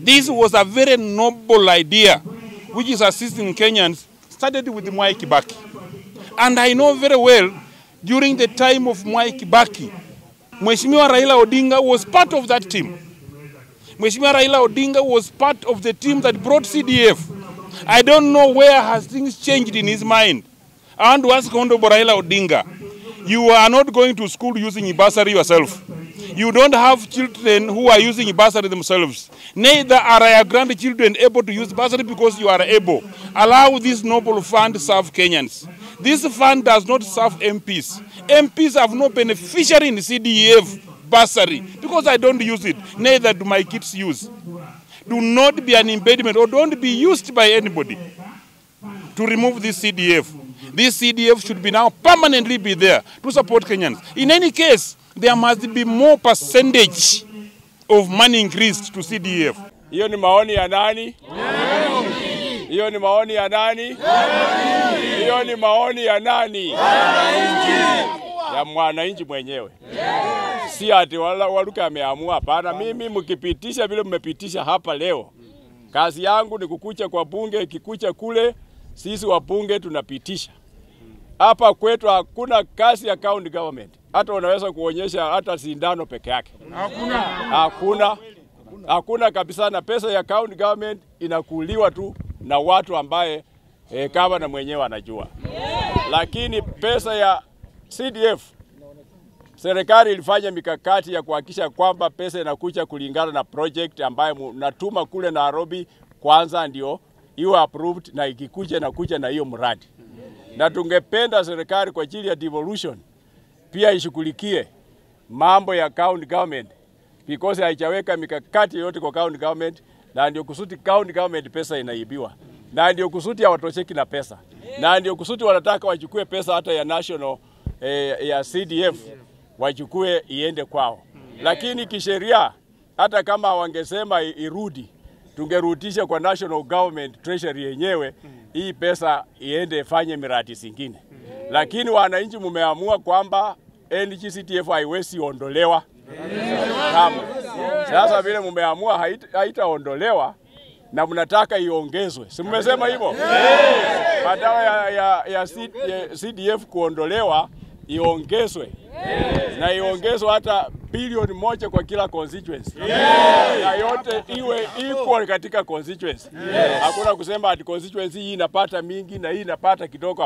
This was a very noble idea, which is assisting Kenyans, started with Mwai Kibaki. And I know very well, during the time of Mwai Kibaki, Mheshimiwa Raila Odinga was part of that team. Mheshimiwa Raila Odinga was part of the team that brought CDF. I don't know where has things changed in his mind. I want to ask Honorable Raila Odinga, you are not going to school using bursary yourself. You don't have children who are using bursary themselves. Neither are your grandchildren able to use bursary because you are able. Allow this noble fund to serve Kenyans. This fund does not serve MPs. MPs have no beneficiary in CDF bursary because I don't use it. Neither do my kids use. Do not be an impediment or don't be used by anybody to remove this CDF. This CDF should be now permanently be there to support Kenyans. In any case, there must be more percentage of money increased to CDF. Hiyo ni maoni ya nani? Hiyo ni maoni ya nani? Hiyo ni maoni ya nani? Ya mwananchi mwenyewe. Si ati Waluke ameamua, hapana. Mimi mkipitisha vile mmepitisha hapa leo, kazi yangu ni kukucha kwa bunge, ikikucha kule, sisi wabunge tunapitisha. Hapa kwetu hakuna kazi ya county government. Hata unaweza kuonyesha hata sindano peke yake. Hakuna kabisa, na pesa ya county government inakuliwa tu na watu ambaye kama na mwenyewe anajua. Lakini pesa ya CDF, serikali ilifanya mikakati ya kuhakikisha kwamba pesa inakuja kulingana na project ambayo natuma kule Nairobi kwanza ndio iwe approved, na ikikuja na kuja na hiyo mradi. Na tungependa serikali kwa ajili ya devolution pia ishughulikie mambo ya county government, because haijaweka mikakati yote kwa county government, na ndio kusudi county government pesa inaibiwa, na ndio kusudi hawatosheki na pesa, na ndio kusudi wanataka wachukue pesa hata ya national ya CDF wachukue iende kwao. Lakini kisheria hata kama wangesema irudi, tungerudisha kwa national government treasury yenyewe, hii pesa iende fanye miradi zingine. Lakini wananchi mumeamua kwamba NGCDF haiwezi ondolewa. Sasa vile mumeamua haitaondolewa na mnataka iongezwe. Si mmesema hivyo? Badala ya CDF kuondolewa, iongezwe. Na iongezwe hata bilioni 1 kwa kila constituency. Na yote iwe equal katika constituency. Hakuna kusema ati constituency hii inapata mingi na hii inapata kidogo.